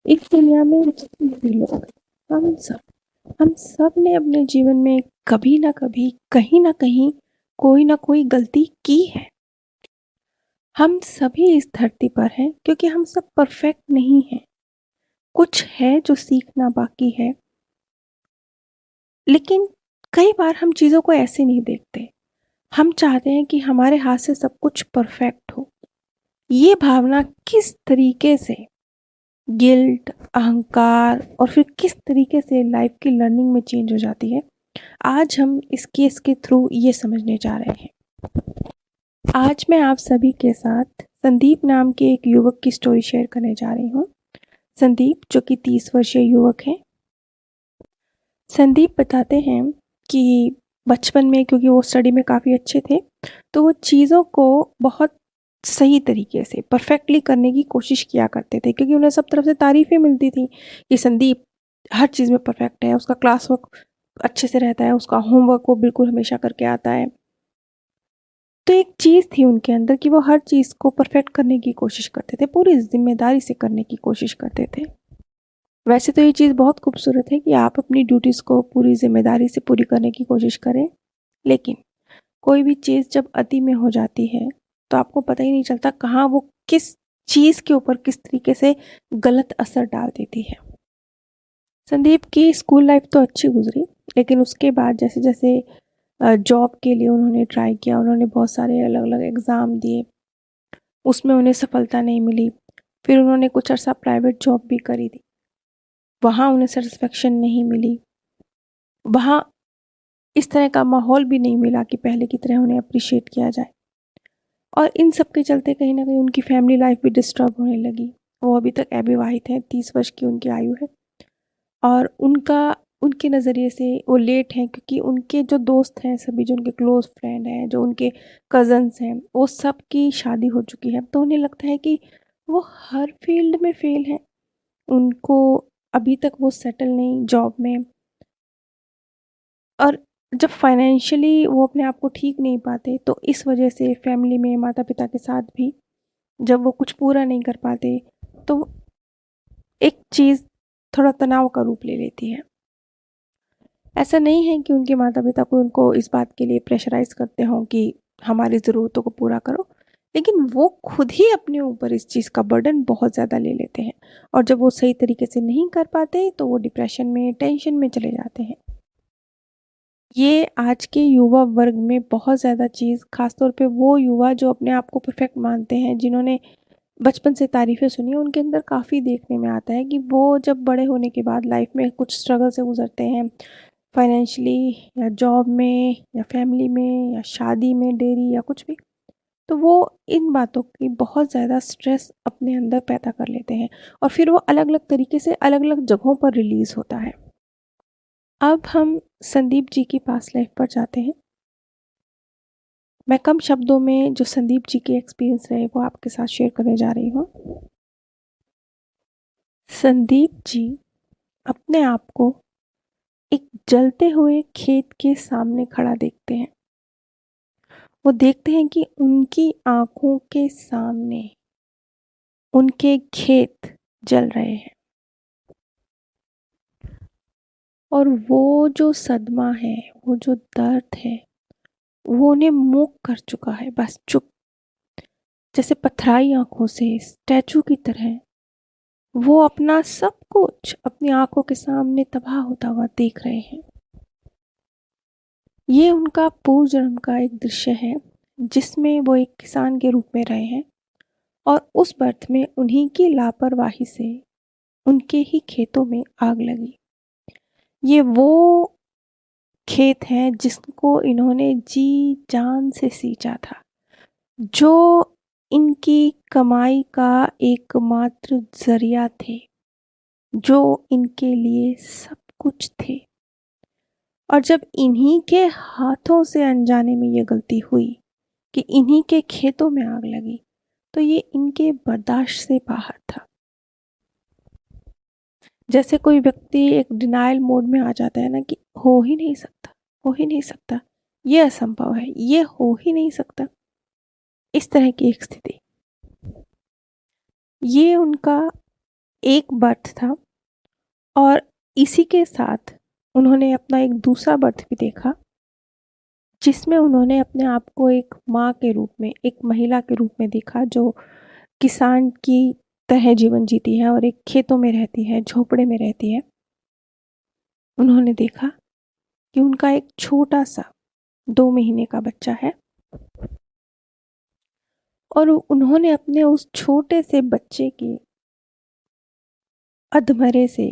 इस दुनिया में जितने भी लोग हम सब ने अपने जीवन में कभी ना कभी कहीं ना कहीं कोई ना कोई गलती की है। हम सभी इस धरती पर हैं क्योंकि हम सब परफेक्ट नहीं हैं। कुछ है जो सीखना बाकी है। लेकिन कई बार हम चीज़ों को ऐसे नहीं देखते। हम चाहते हैं कि हमारे हाथ से सब कुछ परफेक्ट हो। ये भावना किस तरीके से गिल्ट, अहंकार और फिर किस तरीके से लाइफ की लर्निंग में चेंज हो जाती है, आज हम इस केस के थ्रू ये समझने जा रहे हैं। आज मैं आप सभी के साथ संदीप नाम के एक युवक की स्टोरी शेयर करने जा रही हूँ। संदीप जो कि 30 वर्षीय युवक है। संदीप बताते हैं कि बचपन में क्योंकि वो स्टडी में काफ़ी अच्छे थे, तो वो चीज़ों को बहुत सही तरीके से परफेक्टली करने की कोशिश किया करते थे, क्योंकि उन्हें सब तरफ से तारीफ़ें मिलती थी कि संदीप हर चीज़ में परफेक्ट है, उसका क्लास वर्क अच्छे से रहता है, उसका होमवर्क वो बिल्कुल हमेशा करके आता है। तो एक चीज़ थी उनके अंदर कि वो हर चीज़ को परफेक्ट करने की कोशिश करते थे, पूरी ज़िम्मेदारी से करने की कोशिश करते थे। वैसे तो ये चीज़ बहुत खूबसूरत है कि आप अपनी ड्यूटीज़ को पूरी ज़िम्मेदारी से पूरी करने की कोशिश करें, लेकिन कोई भी चीज़ जब अति में हो जाती है, तो आपको पता ही नहीं चलता कहाँ वो किस चीज़ के ऊपर किस तरीके से गलत असर डाल देती है। संदीप की स्कूल लाइफ तो अच्छी गुजरी, लेकिन उसके बाद जैसे-जैसे जॉब के लिए उन्होंने ट्राई किया, उन्होंने बहुत सारे अलग-अलग एग्ज़ाम दिए, उसमें उन्हें सफलता नहीं मिली। फिर उन्होंने कुछ अर्सा प्राइवेट जॉब भी करी थी, वहाँ उन्हें सैटिस्फैक्शन नहीं मिली। वहाँ इस तरह का माहौल भी नहीं मिला कि पहले की तरह उन्हें अप्रिशिएट किया जाए। और इन सब के चलते कहीं न कहीं उनकी फैमिली लाइफ भी डिस्टर्ब होने लगी। वो अभी तक अविवाहित हैं, 30 वर्ष की उनकी आयु है और उनके नज़रिए से वो लेट हैं, क्योंकि उनके जो दोस्त हैं, सभी जो उनके क्लोज़ फ्रेंड हैं, जो उनके कज़न्स हैं, वो सब की शादी हो चुकी है। तो उन्हें लगता है कि वो हर फील्ड में फ़ेल हैं। उनको अभी तक वो सेटल नहीं जॉब में, और जब फाइनेंशियली वो अपने आप को ठीक नहीं पाते, तो इस वजह से फैमिली में माता-पिता के साथ भी जब वो कुछ पूरा नहीं कर पाते, तो एक चीज़ थोड़ा तनाव का रूप ले लेती है। ऐसा नहीं है कि उनके माता-पिता को उनको इस बात के लिए प्रेशराइज़ करते हों कि हमारी ज़रूरतों को पूरा करो, लेकिन वो खुद ही अपने ऊपर इस चीज़ का बर्डन बहुत ज़्यादा ले लेते हैं, और जब वो सही तरीके से नहीं कर पाते, तो वो डिप्रेशन में, टेंशन में चले जाते हैं। ये आज के युवा वर्ग में बहुत ज़्यादा चीज़, ख़ास तौर पे वो युवा जो अपने आप को परफेक्ट मानते हैं, जिन्होंने बचपन से तारीफ़ें सुनी, उनके अंदर काफ़ी देखने में आता है कि वो जब बड़े होने के बाद लाइफ में कुछ स्ट्रगल से गुज़रते हैं, फाइनेंशियली या जॉब में या फैमिली में या शादी में देरी या कुछ भी, तो वो इन बातों की बहुत ज़्यादा स्ट्रेस अपने अंदर पैदा कर लेते हैं, और फिर वो अलग-अलग तरीके से अलग-अलग जगहों पर रिलीज़ होता है। अब हम संदीप जी की पास्ट लाइफ पर जाते हैं। मैं कम शब्दों में जो संदीप जी के एक्सपीरियंस रहे वो आपके साथ शेयर करने जा रही हूँ। संदीप जी अपने आप को एक जलते हुए खेत के सामने खड़ा देखते हैं। वो देखते हैं कि उनकी आँखों के सामने उनके खेत जल रहे हैं, और वो जो सदमा है, वो जो दर्द है, वो उन्हें मूक कर चुका है। बस चुप, जैसे पथराई आँखों से स्टैचू की तरह वो अपना सब कुछ अपनी आँखों के सामने तबाह होता हुआ देख रहे हैं। ये उनका पूर्व जन्म का एक दृश्य है, जिसमें वो एक किसान के रूप में रहे हैं, और उस बर्थ में उन्हीं की लापरवाही से उनके ही खेतों में आग लगी। ये वो खेत है जिसको इन्होंने जी जान से सींचा था, जो इनकी कमाई का एकमात्र जरिया थे, जो इनके लिए सब कुछ थे। और जब इन्हीं के हाथों से अनजाने में ये गलती हुई कि इन्हीं के खेतों में आग लगी, तो ये इनके बर्दाश्त से बाहर था। जैसे कोई व्यक्ति एक डिनायल मोड में आ जाता है ना, कि हो ही नहीं सकता, हो ही नहीं सकता, ये असंभव है, ये हो ही नहीं सकता, इस तरह की एक स्थिति। ये उनका एक बर्थ था और इसी के साथ उन्होंने अपना एक दूसरा बर्थ भी देखा, जिसमें उन्होंने अपने आप को एक माँ के रूप में, एक महिला के रूप में देखा जो किसान की तरह जीवन जीती है और एक खेतों में रहती है, झोपड़े में रहती है। उन्होंने देखा कि उनका एक छोटा-सा 2 महीने का बच्चा है और उन्होंने अपने उस छोटे से बच्चे के अधमरे से,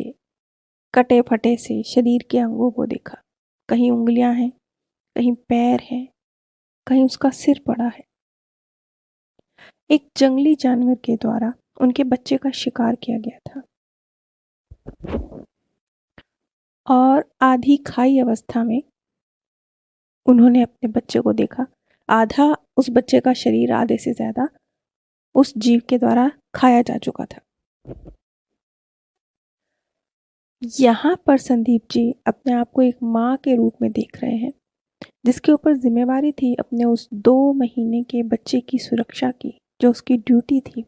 कटे-फटे से शरीर के अंगों को देखा। कहीं उँगलियाँ हैं, कहीं पैर हैं, कहीं उसका सिर पड़ा है। एक जंगली जानवर के द्वारा उनके बच्चे का शिकार किया गया था और आधी खाई अवस्था में उन्होंने अपने बच्चे को देखा। आधा उस बच्चे का शरीर, आधे से ज़्यादा उस जीव के द्वारा खाया जा चुका था। यहाँ पर संदीप जी अपने आप को एक माँ के रूप में देख रहे हैं, जिसके ऊपर जिम्मेवारी थी अपने उस 2 महीने के बच्चे की सुरक्षा की, जो उसकी ड्यूटी थी।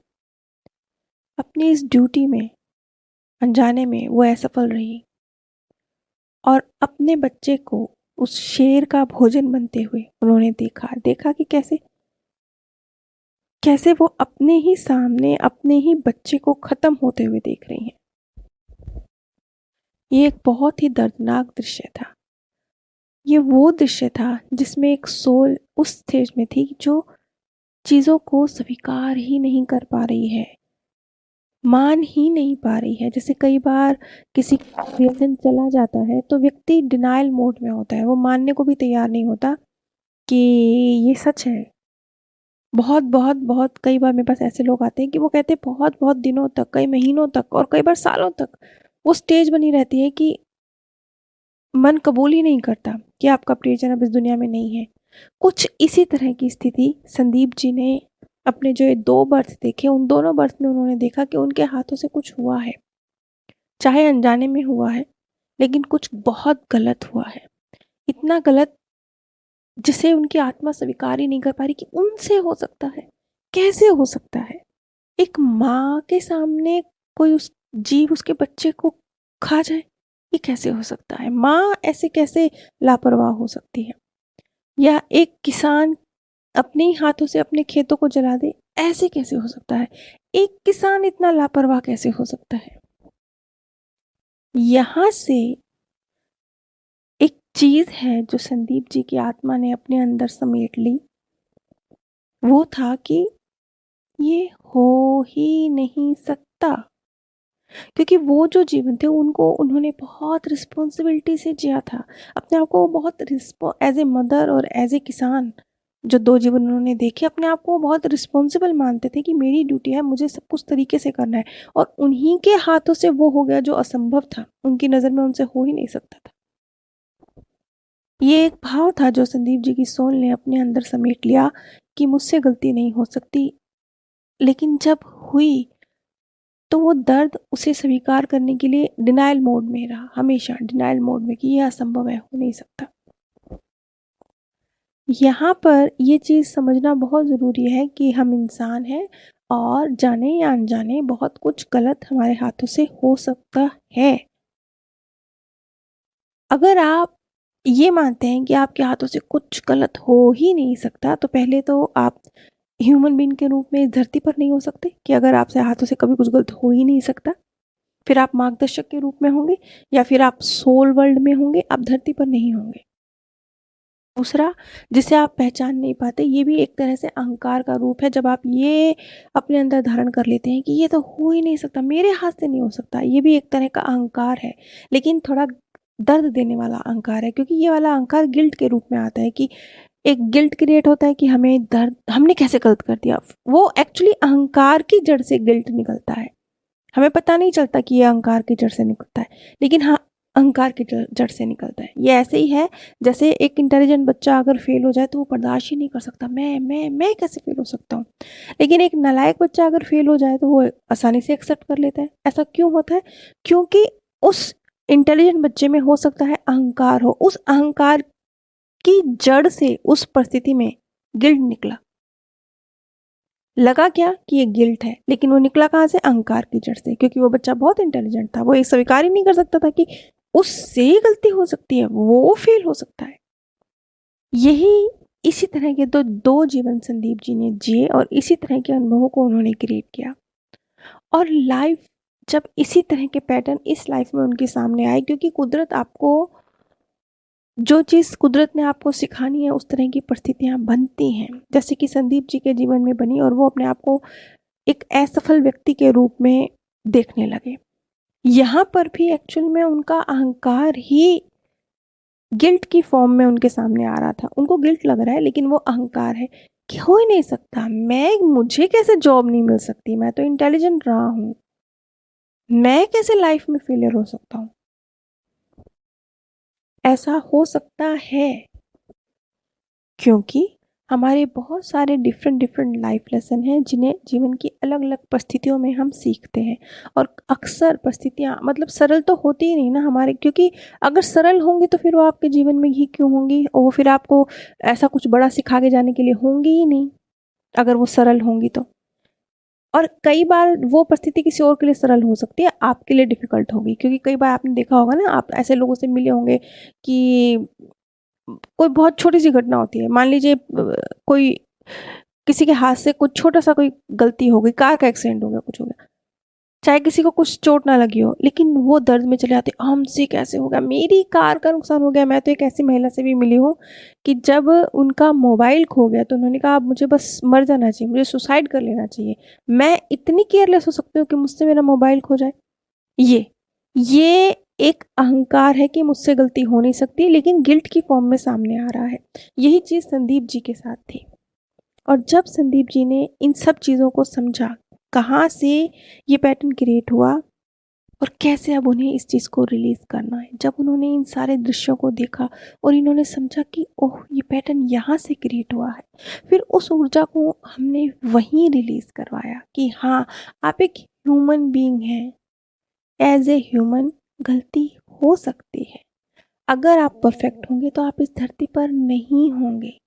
अपनी इस ड्यूटी में, अनजाने में वो असफल रही और अपने बच्चे को उस शेर का भोजन बनते हुए उन्होंने देखा कि कैसे वो अपने ही सामने अपने ही बच्चे को खत्म होते हुए देख रही हैं। ये एक बहुत ही दर्दनाक दृश्य था। ये वो दृश्य था जिसमें एक सोल उस स्टेज में थी जो चीज़ों को स्वीकार ही नहीं कर पा रही है, मान ही नहीं पा रही है। जैसे कई बार किसी का रिएक्शन चला जाता है तो व्यक्ति डिनायल मोड में होता है, वो मानने को भी तैयार नहीं होता कि ये सच है। बहुत बहुत बहुत कई बार मेरे पास ऐसे लोग आते हैं कि वो कहते हैं बहुत बहुत दिनों तक, कई महीनों तक और कई बार सालों तक वो स्टेज बनी रहती है कि मन कबूल ही नहीं करता कि आपका प्रियजन अब इस दुनिया में नहीं है। कुछ इसी तरह की स्थिति संदीप जी ने अपने जो ये 2 बर्थ देखे, उन दोनों बर्थ में उन्होंने देखा कि उनके हाथों से कुछ हुआ है। चाहे अनजाने में हुआ है, लेकिन कुछ बहुत गलत हुआ है। इतना गलत जिसे उनकी आत्मा स्वीकार ही नहीं कर पा रही कि उनसे हो सकता है। कैसे हो सकता है? एक माँ के सामने कोई उस जीव उसके बच्चे को खा जाए, ये कैसे हो सकता है? माँ ऐसे कैसे लापरवाह हो सकती है? या एक किसान अपने ही हाथों से अपने खेतों को जला दे, ऐसे कैसे हो सकता है? एक किसान इतना लापरवाह कैसे हो सकता है? यहाँ से एक चीज है जो संदीप जी की आत्मा ने अपने अंदर समेट ली, वो था कि ये हो ही नहीं सकता। क्योंकि वो जो जीवन थे उनको उन्होंने बहुत रिस्पॉन्सिबिलिटी से जिया था। अपने आप को वो बहुत एज ए मदर और एज ए किसान, जो 2 जीवन उन्होंने देखे, अपने आप को वो बहुत रिस्पॉन्सिबल मानते थे कि मेरी ड्यूटी है, मुझे सब कुछ तरीके से करना है। और उन्हीं के हाथों से वो हो गया जो असंभव था, उनकी नज़र में उनसे हो ही नहीं सकता था। ये एक भाव था जो संदीप जी की सोल ने अपने अंदर समेट लिया कि मुझसे गलती नहीं हो सकती। लेकिन जब हुई तो वो दर्द उसे स्वीकार करने के लिए डिनायल मोड में रहा, हमेशा डिनायल मोड में कि ये असंभव है, हो नहीं सकता। यहाँ पर ये चीज़ समझना बहुत ज़रूरी है कि हम इंसान हैं और जाने या अनजाने बहुत कुछ गलत हमारे हाथों से हो सकता है। अगर आप ये मानते हैं कि आपके हाथों से कुछ गलत हो ही नहीं सकता, तो पहले तो आप ह्यूमन बीइंग के रूप में इस धरती पर नहीं हो सकते कि अगर आपसे हाथों से कभी कुछ गलत हो ही नहीं सकता। फिर आप मार्गदर्शक के रूप में होंगे या फिर आप सोल वर्ल्ड में होंगे, आप धरती पर नहीं होंगे। दूसरा, जिसे आप पहचान नहीं पाते, ये भी एक तरह से अहंकार का रूप है। जब आप ये अपने अंदर धारण कर लेते हैं कि ये तो हो ही नहीं सकता, मेरे हाथ से नहीं हो सकता, ये भी एक तरह का अहंकार है, लेकिन थोड़ा दर्द देने वाला अहंकार है। क्योंकि ये वाला अहंकार गिल्ट के रूप में आता है कि एक गिल्ट क्रिएट होता है कि हमें दर्द, हमने कैसे गलत कर दिया। वो एक्चुअली अहंकार की जड़ से गिल्ट निकलता है, हमें पता नहीं चलता कि ये अहंकार की जड़ से निकलता है, लेकिन हाँ, अहंकार की जड़ से निकलता है। ये ऐसे ही है जैसे एक इंटेलिजेंट बच्चा अगर फेल हो जाए तो वो बर्दाश्त ही नहीं कर सकता, मैं कैसे फेल हो सकता हूँ। लेकिन एक नालायक बच्चा अगर फेल हो जाए तो वो आसानी से एक्सेप्ट कर लेता है। ऐसा क्यों होता है? क्योंकि उस इंटेलिजेंट बच्चे में हो सकता है अहंकार हो, उस अहंकार की जड़ से उस परिस्थिति में गिल्ट निकला। लगा क्या कि ये गिल्ट है, लेकिन वो निकला कहाँ से? अहंकार की जड़ से, क्योंकि वो बच्चा बहुत इंटेलिजेंट था। वो ये स्वीकार ही नहीं कर सकता था कि उससे गलती हो सकती है, वो फेल हो सकता है। यही इसी तरह के दो जीवन संदीप जी ने जिए और इसी तरह के अनुभवों को उन्होंने क्रिएट किया। और लाइफ जब इसी तरह के पैटर्न इस लाइफ में उनके सामने आए, क्योंकि कुदरत आपको जो चीज़ कुदरत ने आपको सिखानी है उस तरह की परिस्थितियाँ बनती हैं, जैसे कि संदीप जी के जीवन में बनी, और वो अपने आप को एक असफल व्यक्ति के रूप में देखने लगे। यहाँ पर भी एक्चुअल में उनका अहंकार ही गिल्ट की फॉर्म में उनके सामने आ रहा था। उनको गिल्ट लग रहा है, लेकिन वो अहंकार है कि हो ही नहीं सकता, मुझे कैसे जॉब नहीं मिल सकती, मैं तो इंटेलिजेंट रहा हूँ, मैं कैसे लाइफ में फेलियर हो सकता हूँ। ऐसा हो सकता है क्योंकि हमारे बहुत सारे डिफरेंट लाइफ लेसन हैं जिन्हें जीवन की अलग अलग परिस्थितियों में हम सीखते हैं। और अक्सर परिस्थितियाँ मतलब सरल तो होती ही नहीं ना हमारे, क्योंकि अगर सरल होंगी तो फिर वो आपके जीवन में ही क्यों होंगी, और वो फिर आपको ऐसा कुछ बड़ा सिखा के जाने के लिए होंगी ही नहीं अगर वो सरल होंगी तो। और कई बार वो परिस्थिति किसी और के लिए सरल हो सकती है, आपके लिए डिफिकल्ट होगी, क्योंकि कई बार आपने देखा होगा ना, आप ऐसे लोगों से मिले होंगे कि कोई बहुत छोटी सी घटना होती है, मान लीजिए कोई किसी के हाथ से कुछ छोटा सा कोई गलती हो गई, कार का एक्सीडेंट हो गया, कुछ हो गया, चाहे किसी को कुछ चोट ना लगी हो, लेकिन वो दर्द में चले आते, हमसे कैसे हो गया, मेरी कार का नुकसान हो गया। मैं तो एक ऐसी महिला से भी मिली हूँ कि जब उनका मोबाइल खो गया तो उन्होंने कहा अब मुझे बस मर जाना चाहिए, मुझे सुसाइड कर लेना चाहिए, मैं इतनी केयरलेस हो सकती हूँ कि मुझसे मेरा मोबाइल खो जाए। ये एक अहंकार है कि मुझसे गलती हो नहीं सकती, लेकिन गिल्ट की फॉर्म में सामने आ रहा है। यही चीज़ संदीप जी के साथ थी। और जब संदीप जी ने इन सब चीज़ों को समझा, कहाँ से ये पैटर्न क्रिएट हुआ और कैसे अब उन्हें इस चीज़ को रिलीज़ करना है, जब उन्होंने इन सारे दृश्यों को देखा और इन्होंने समझा कि ओह ये पैटर्न यहाँ से क्रिएट हुआ है, फिर उस ऊर्जा को हमने वहीं रिलीज़ करवाया कि हाँ, आप एक ह्यूमन बीइंग हैं, एज ए ह्यूमन गलती हो सकती है। अगर आप परफेक्ट होंगे तो आप इस धरती पर नहीं होंगे।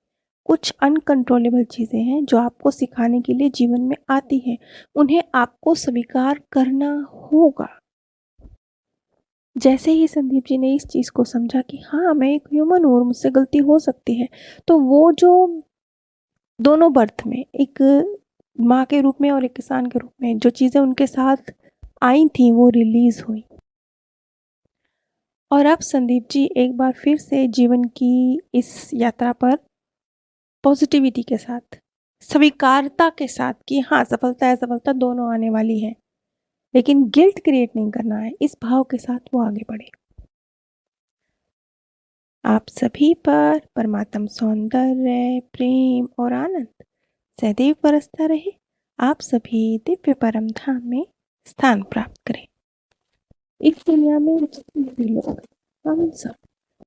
कुछ अनकंट्रोलेबल चीज़ें हैं जो आपको सिखाने के लिए जीवन में आती हैं, उन्हें आपको स्वीकार करना होगा। जैसे ही संदीप जी ने इस चीज़ को समझा कि हाँ, मैं एक ह्यूमन हूँ और मुझसे गलती हो सकती है, तो वो जो दोनों बर्थ में, एक माँ के रूप में और एक किसान के रूप में जो चीज़ें उनके साथ आई थी वो रिलीज़ हुई। और अब संदीप जी एक बार फिर से जीवन की इस यात्रा पर पॉजिटिविटी के साथ, स्वीकारता के साथ कि हाँ, सफलता असफलता दोनों आने वाली है, लेकिन गिल्ट क्रिएट नहीं करना है, इस भाव के साथ वो आगे बढ़े। आप सभी पर परमात्म सौंदर्य, प्रेम और आनंद सदैव बरसता रहे। आप सभी दिव्य परम धाम में स्थान प्राप्त करें। इस दुनिया में जितने भी लोग, हम सब